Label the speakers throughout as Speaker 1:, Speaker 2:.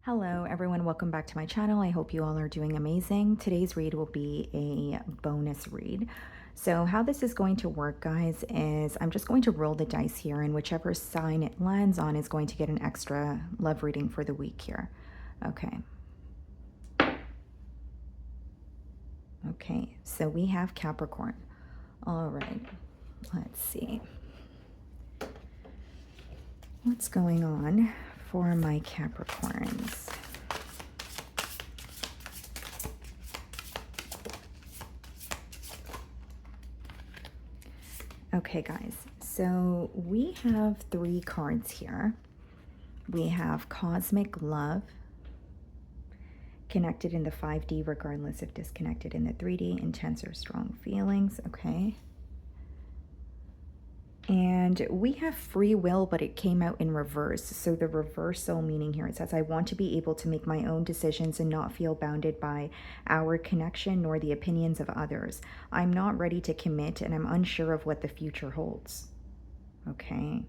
Speaker 1: Hello everyone, welcome back to my channel. I hope you all are doing amazing. Today's read will be a bonus read. So how this is going to work, guys, is I'm just going to roll the dice here, and whichever sign it lands on is going to get an extra love reading for the week here. Okay. Okay, so we have Capricorn. All right, let's see. What's going on for my Capricorns? Okay, guys, so we have three cards here. We have Cosmic Love, connected in the 5D regardless if disconnected in the 3D, intense or strong feelings, okay. And we have free will, but it came out in reverse. So the reversal meaning here, it says, I want to be able to make my own decisions and not feel bounded by our connection nor the opinions of others. I'm not ready to commit and I'm unsure of what the future holds. Okay.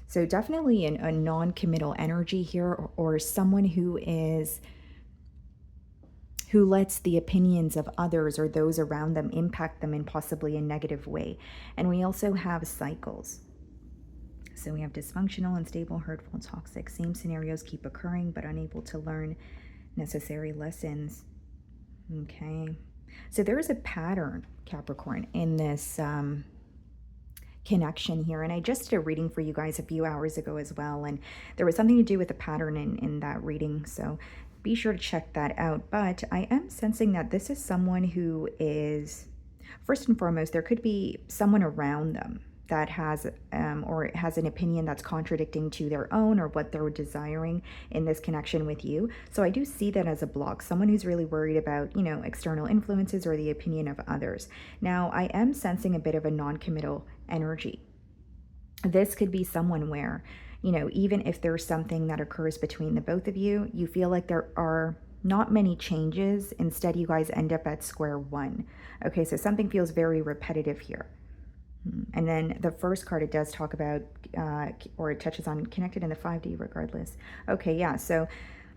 Speaker 1: So definitely a non-committal energy here, or someone who lets the opinions of others or those around them impact them in possibly a negative way. And we also have cycles. So we have dysfunctional, unstable, hurtful, toxic. Same scenarios keep occurring, but unable to learn necessary lessons. Okay. So there is a pattern, Capricorn, in this connection here. And I just did a reading for you guys a few hours ago as well. And there was something to do with the pattern in that reading. So be sure to check that out. But I am sensing that this is someone who is, first and foremost, there could be someone around them that has or has an opinion that's contradicting to their own or what they're desiring in this connection with you. So I do see that as a block, someone who's really worried about, you know, external influences or the opinion of others. Now, I am sensing a bit of a non-committal energy. This could be someone where, you know, even if there's something that occurs between the both of you, you feel like there are not many changes. Instead, you guys end up at square one. Okay, so something feels very repetitive here. And then the first card, it does talk about, or it touches on connected in the 5D regardless. Okay, yeah, so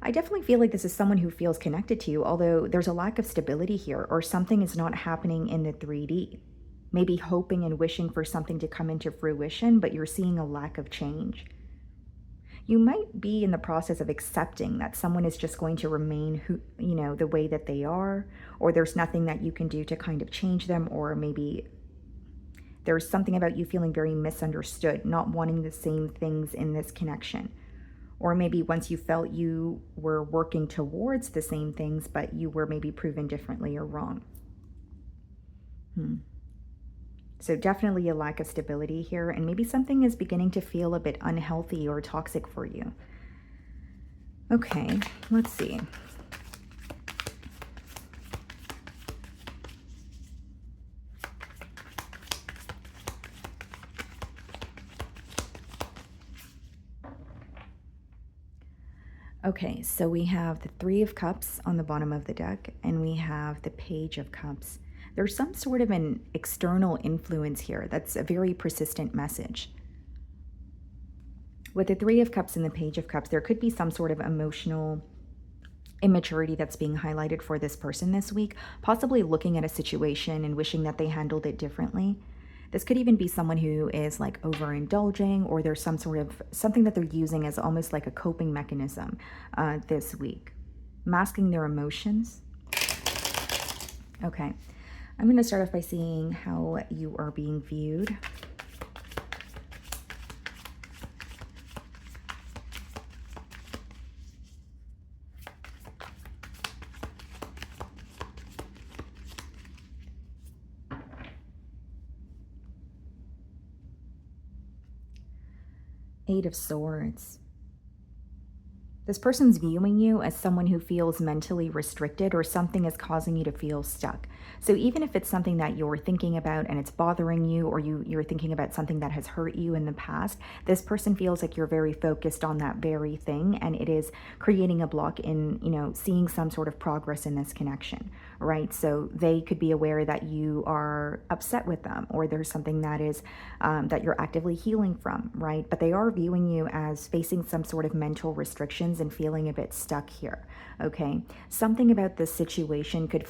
Speaker 1: I definitely feel like this is someone who feels connected to you, although there's a lack of stability here, or something is not happening in the 3D. Maybe hoping and wishing for something to come into fruition, but you're seeing a lack of change. You might be in the process of accepting that someone is just going to remain who, you know, the way that they are, or there's nothing that you can do to kind of change them, or maybe there's something about you feeling very misunderstood, not wanting the same things in this connection. Or maybe once you felt you were working towards the same things, but you were maybe proven differently or wrong. So definitely a lack of stability here, and maybe something is beginning to feel a bit unhealthy or toxic for you. Okay, let's see. Okay, so we have the Three of Cups on the bottom of the deck, and we have the Page of Cups. There's some sort of an external influence here that's a very persistent message. With the Three of Cups and the Page of Cups, there could be some sort of emotional immaturity that's being highlighted for this person this week, possibly looking at a situation and wishing that they handled it differently. This could even be someone who is like overindulging, or there's some sort of something that they're using as almost like a coping mechanism this week, masking their emotions. Okay, I'm going to start off by seeing how you are being viewed. Eight of Swords. This person's viewing you as someone who feels mentally restricted, or something is causing you to feel stuck. So even if it's something that you're thinking about and it's bothering you, or you're thinking about something that has hurt you in the past, this person feels like you're very focused on that very thing, and it is creating a block in, you know, seeing some sort of progress in this connection, right? So they could be aware that you are upset with them, or there's something that is that you're actively healing from, right? But they are viewing you as facing some sort of mental restrictions emotions and feeling a bit stuck here. Okay. Something about this situation could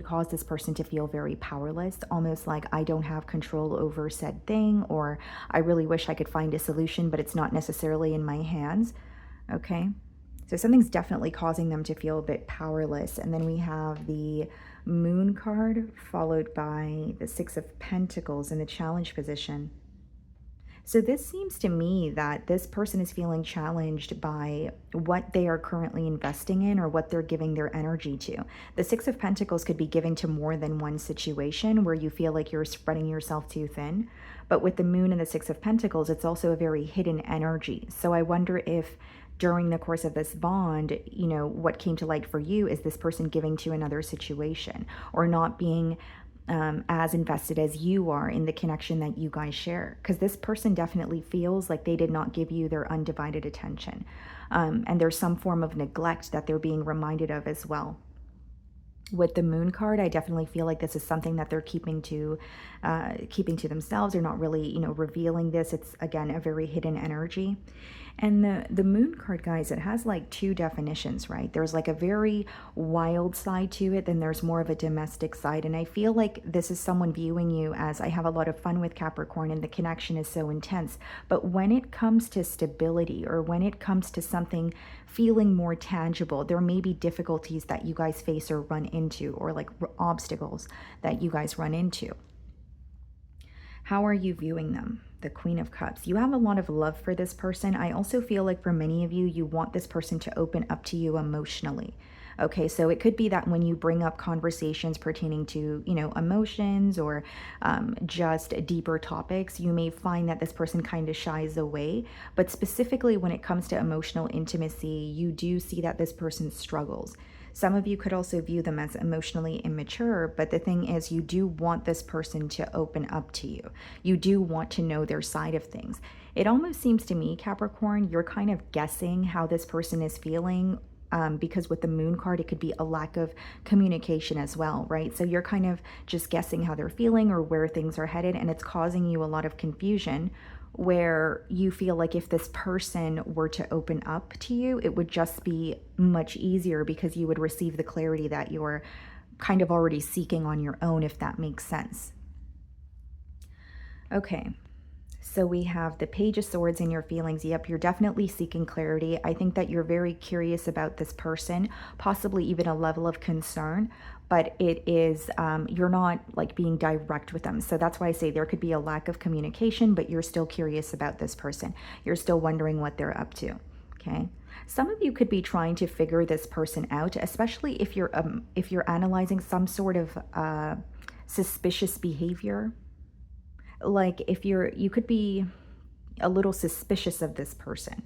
Speaker 1: cause this person to feel very powerless, almost like I don't have control over said thing, or I really wish I could find a solution, but it's not necessarily in my hands. Okay. So something's definitely causing them to feel a bit powerless. And then we have the Moon card followed by the Six of Pentacles in the challenge position. So this seems to me that this person is feeling challenged by what they are currently investing in or what they're giving their energy to. The Six of Pentacles could be given to more than one situation where you feel like you're spreading yourself too thin. But with the Moon and the Six of Pentacles, it's also a very hidden energy. So I wonder if during the course of this bond, what came to light for you is this person giving to another situation or not being as invested as you are in the connection that you guys share. Because this person definitely feels like they did not give you their undivided attention. And there's some form of neglect that they're being reminded of as well. With the Moon card, I definitely feel like this is something that they're keeping to themselves. They're not really, revealing this. It's, again, a very hidden energy. And the Moon card, guys, it has like two definitions, right? There's like a very wild side to it, then there's more of a domestic side. And I feel like this is someone viewing you as, I have a lot of fun with Capricorn and the connection is so intense. But when it comes to stability, or when it comes to something feeling more tangible, there may be difficulties that you guys face or run into, or like obstacles that you guys run into. How are you viewing them? The Queen of Cups. You have a lot of love for this person. I also feel like for many of you, you want this person to open up to you emotionally. Okay, so it could be that when you bring up conversations pertaining to, emotions or just deeper topics, you may find that this person kind of shies away. But specifically when it comes to emotional intimacy, you do see that this person struggles. Some of you could also view them as emotionally immature, but the thing is, you do want this person to open up to you. You do want to know their side of things. It almost seems to me, Capricorn, you're kind of guessing how this person is feeling, because with the Moon card, it could be a lack of communication as well, right? So you're kind of just guessing how they're feeling or where things are headed, and it's causing you a lot of confusion, where you feel like if this person were to open up to you, it would just be much easier because you would receive the clarity that you're kind of already seeking on your own, if that makes sense. Okay. So we have the Page of Swords in your feelings. Yep, you're definitely seeking clarity. I think that you're very curious about this person, possibly even a level of concern, but it is, you're not like being direct with them. So that's why I say there could be a lack of communication, but you're still curious about this person. You're still wondering what they're up to, okay? Some of you could be trying to figure this person out, especially if you're analyzing some sort of suspicious behavior. Like if you could be a little suspicious of this person.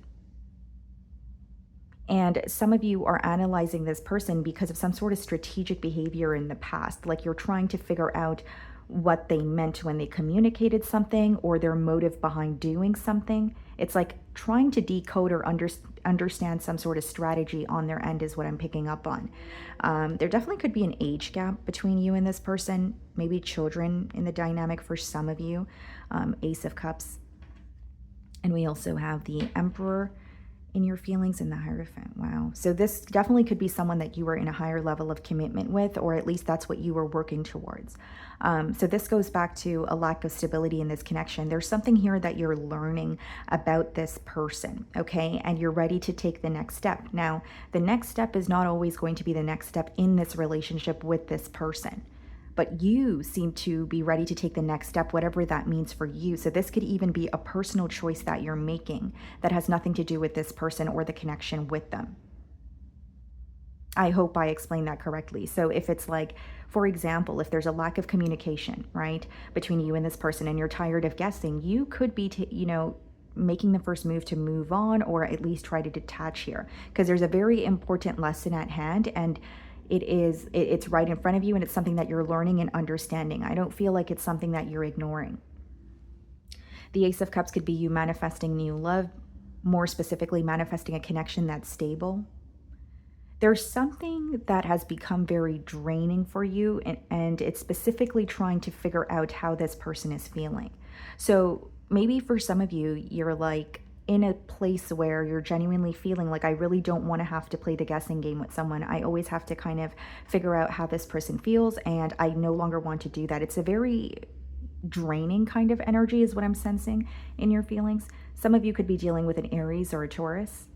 Speaker 1: And some of you are analyzing this person because of some sort of strategic behavior in the past. Like you're trying to figure out what they meant when they communicated something, or their motive behind doing something. It's like trying to decode or understand some sort of strategy on their end is what I'm picking up on. There definitely could be an age gap between you and this person, maybe children in the dynamic for some of you. Ace of Cups. And we also have the Emperor in your feelings and the Hierophant. Wow. So this definitely could be someone that you were in a higher level of commitment with, or at least that's what you were working towards. So this goes back to a lack of stability in this connection. There's something here that you're learning about this person, okay? And you're ready to take the next step. Now, the next step is not always going to be the next step in this relationship with this person, but you seem to be ready to take the next step, whatever that means for you. So this could even be a personal choice that you're making that has nothing to do with this person or the connection with them. I hope I explained that correctly. So if it's like, for example, if there's a lack of communication, right, between you and this person, and you're tired of guessing, you could be, making the first move to move on, or at least try to detach here, because there's a very important lesson at hand, and it's right in front of you, and it's something that you're learning and understanding. I don't feel like it's something that you're ignoring. The Ace of Cups could be you manifesting new love, more specifically manifesting a connection that's stable. There's something that has become very draining for you, and it's specifically trying to figure out how this person is feeling. So maybe for some of you, you're like in a place where you're genuinely feeling like, I really don't want to have to play the guessing game with someone. I always have to kind of figure out how this person feels, and I no longer want to do that. It's a very draining kind of energy is what I'm sensing in your feelings. Some of you could be dealing with an Aries or a Taurus.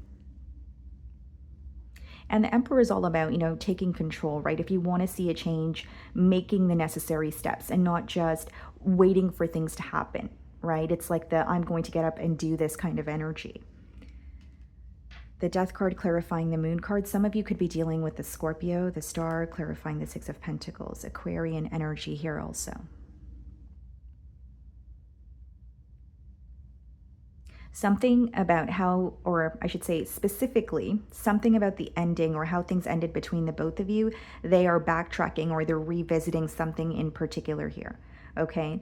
Speaker 1: And the Emperor is all about, taking control, right? If you want to see a change, making the necessary steps and not just waiting for things to happen, right? It's like the I'm going to get up and do this kind of energy. The Death card clarifying the Moon card. Some of you could be dealing with the Scorpio, the Star, clarifying the Six of Pentacles, Aquarian energy here also. Something about how, or I should say specifically, something about the ending or how things ended between the both of you, they are backtracking or they're revisiting something in particular here, okay?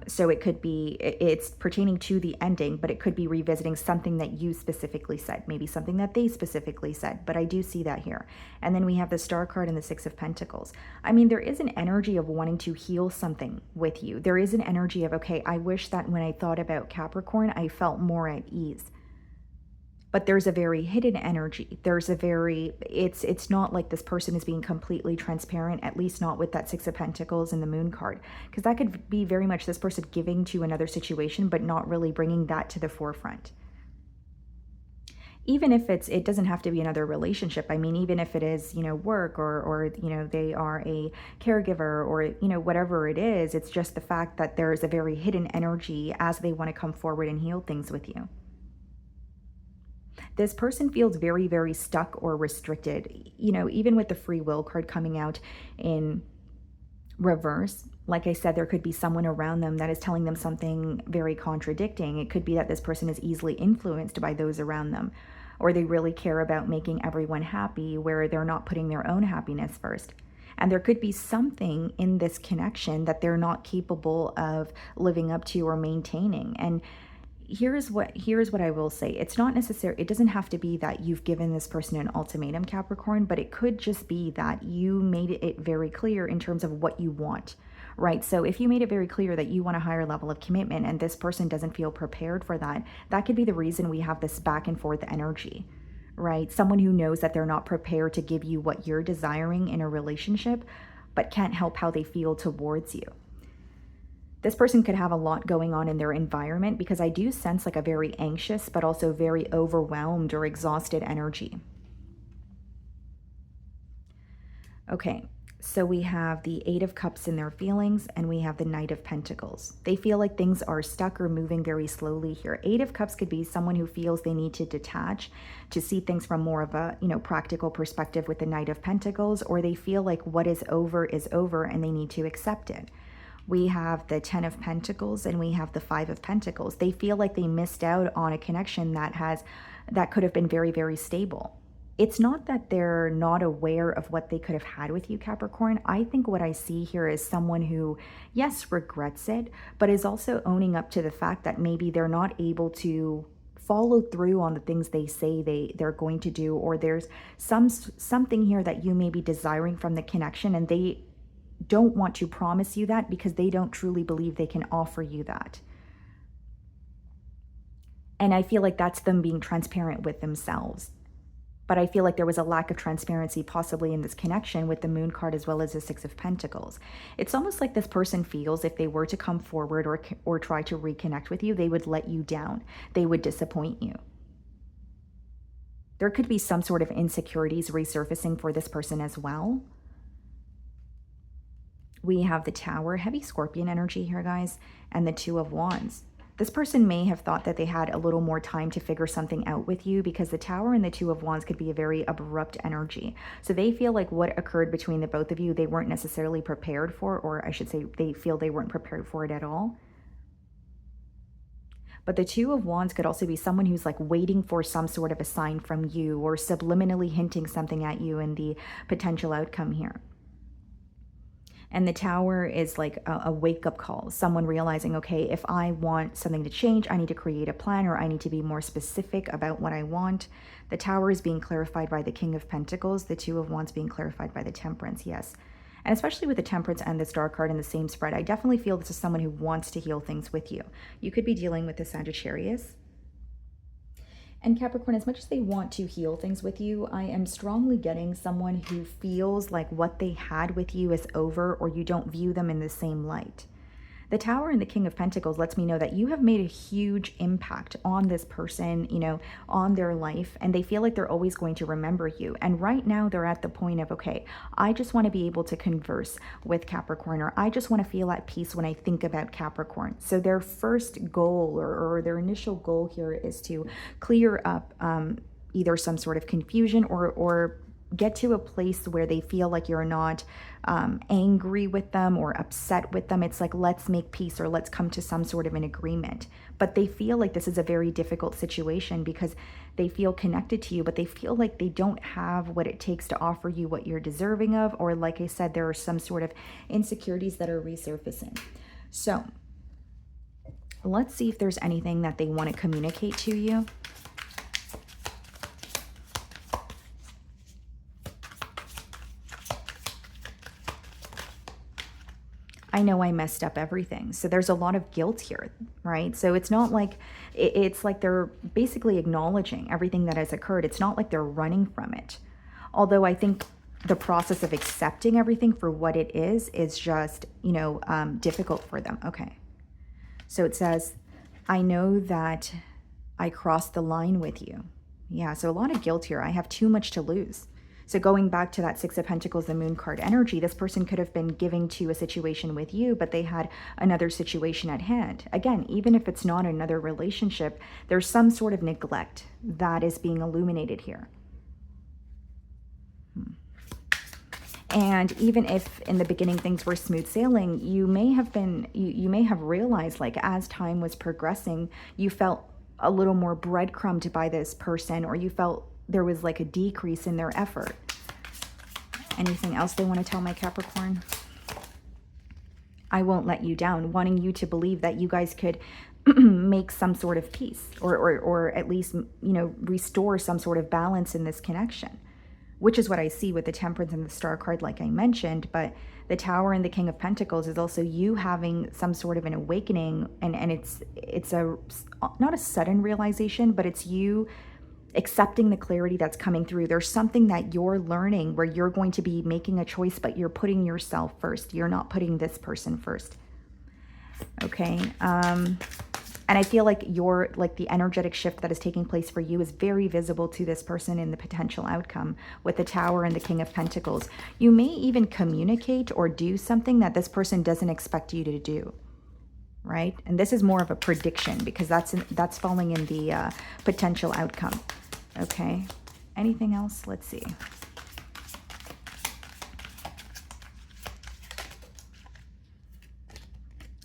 Speaker 1: So it could be, it's pertaining to the ending, but it could be revisiting something that you specifically said, maybe something that they specifically said, but I do see that here. And then we have the Star card and the Six of Pentacles. I mean, there is an energy of wanting to heal something with you. There is an energy of, okay, I wish that when I thought about Capricorn, I felt more at ease. But there's a very hidden energy. There's a very, it's not like this person is being completely transparent, at least not with that Six of Pentacles and the Moon card. Because that could be very much this person giving to another situation, but not really bringing that to the forefront. Even if it doesn't have to be another relationship. I mean, even if it is, work or they are a caregiver or, whatever it is, it's just the fact that there is a very hidden energy as they want to come forward and heal things with you. This person feels very, very stuck or restricted, even with the Free Will card coming out in reverse. Like I said, there could be someone around them that is telling them something very contradicting. It could be that this person is easily influenced by those around them, or they really care about making everyone happy where they're not putting their own happiness first. And there could be something in this connection that they're not capable of living up to or maintaining. And here's what I will say. It's not necessary. It doesn't have to be that you've given this person an ultimatum, Capricorn, but it could just be that you made it very clear in terms of what you want, right? So if you made it very clear that you want a higher level of commitment and this person doesn't feel prepared for that, that could be the reason we have this back and forth energy, right? Someone who knows that they're not prepared to give you what you're desiring in a relationship, but can't help how they feel towards you. This person could have a lot going on in their environment because I do sense like a very anxious, but also very overwhelmed or exhausted energy. Okay, so we have the Eight of Cups in their feelings and we have the Knight of Pentacles. They feel like things are stuck or moving very slowly here. Eight of Cups could be someone who feels they need to detach to see things from more of a, practical perspective with the Knight of Pentacles, or they feel like what is over and they need to accept it. We have the Ten of Pentacles and we have the Five of Pentacles. They feel like they missed out on a connection that could have been very, very stable. It's not that they're not aware of what they could have had with you, Capricorn. I think what I see here is someone who, yes, regrets it, but is also owning up to the fact that maybe they're not able to follow through on the things they say they're going to do, or there's something here that you may be desiring from the connection and they don't want to promise you that because they don't truly believe they can offer you that. And I feel like that's them being transparent with themselves. But I feel like there was a lack of transparency possibly in this connection with the Moon card as well as the Six of Pentacles. It's almost like this person feels if they were to come forward or try to reconnect with you, they would let you down. They would disappoint you. There could be some sort of insecurities resurfacing for this person as well. We have the Tower, heavy Scorpion energy here, guys, and the Two of Wands. This person may have thought that they had a little more time to figure something out with you because the Tower and the Two of Wands could be a very abrupt energy. So they feel like what occurred between the both of you, they weren't necessarily prepared for, or I should say they feel they weren't prepared for it at all. But the Two of Wands could also be someone who's like waiting for some sort of a sign from you or subliminally hinting something at you in the potential outcome here. And the Tower is like a wake-up call, someone realizing, okay, if I want something to change, I need to create a plan, or I need to be more specific about what I want. The Tower is being clarified by the King of Pentacles, the Two of Wands being clarified by the Temperance, yes. And especially with the Temperance and the Star card in the same spread, I definitely feel this is someone who wants to heal things with you. You could be dealing with the Sagittarius. And Capricorn, as much as they want to heal things with you, I am strongly getting someone who feels like what they had with you is over, or you don't view them in the same light. The Tower and the King of Pentacles lets me know that you have made a huge impact on this person, you know, on their life, and they feel like they're always going to remember you. And right now they're at the point of, okay, I just want to be able to converse with Capricorn, or I just want to feel at peace when I think about Capricorn. So their first goal, or their initial goal here, is to clear up either some sort of confusion, or get to a place where they feel like you're not angry with them or upset with them. It's like, let's make peace, or let's come to some sort of an agreement. But they feel like this is a very difficult situation because they feel connected to you, but they feel like they don't have what it takes to offer you what you're deserving of. Or like I said, there are some sort of insecurities that are resurfacing. So let's see if there's anything that they want to communicate to you. I know I messed up everything. So there's a lot of guilt here, right? So it's not like, it's like they're basically acknowledging everything that has occurred. It's not like they're running from it. Although I think the process of accepting everything for what it is just, you know, difficult for them. Okay. So it says, I know that I crossed the line with you. Yeah, so a lot of guilt here. I have too much to lose. So going back to that Six of Pentacles, the Moon card energy, this person could have been giving to a situation with you, but they had another situation at hand. Again, even if it's not another relationship, there's some sort of neglect that is being illuminated here. And even if in the beginning things were smooth sailing, you may have been, you may have realized, like, as time was progressing, you felt a little more breadcrumbed by this person, or you felt there was like a decrease in their effort. Anything else they want to tell my Capricorn? I won't let you down, wanting you to believe that you guys could make some sort of peace, or at least, you know, restore some sort of balance in this connection, which is what I see with the Temperance and the Star card, like I mentioned. But the Tower and the King of Pentacles is also you having some sort of an awakening, and it's a not a sudden realization, but it's you accepting the clarity that's coming through. There's something that you're learning where you're going to be making a choice, but you're putting yourself first. You're not putting this person first. Okay. And I feel like the energetic shift that is taking place for you is very visible to this person in the potential outcome with the Tower and the King of Pentacles. You may even communicate or do something that this person doesn't expect you to do. Right? And this is more of a prediction because that's falling in the potential outcome. Okay. Anything else? Let's see.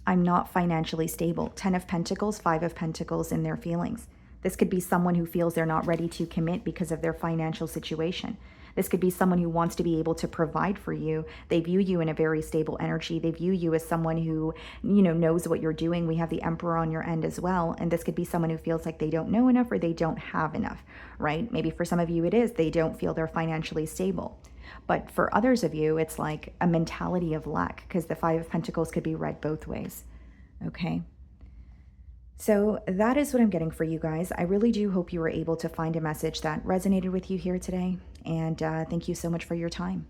Speaker 1: I'm not financially stable. 10 of Pentacles, 5 of Pentacles in their feelings. This could be someone who feels they're not ready to commit because of their financial situation. This could be someone who wants to be able to provide for you. They view you in a very stable energy. They view you as someone who, you know, knows what you're doing. We have the Emperor on your end as well. And this could be someone who feels like they don't know enough, or they don't have enough, right? Maybe for some of you it is they don't feel they're financially stable. But for others of you, it's like a mentality of lack, because the 5 of Pentacles could be read both ways. Okay. So that is what I'm getting for you guys. I really do hope you were able to find a message that resonated with you here today. And thank you so much for your time.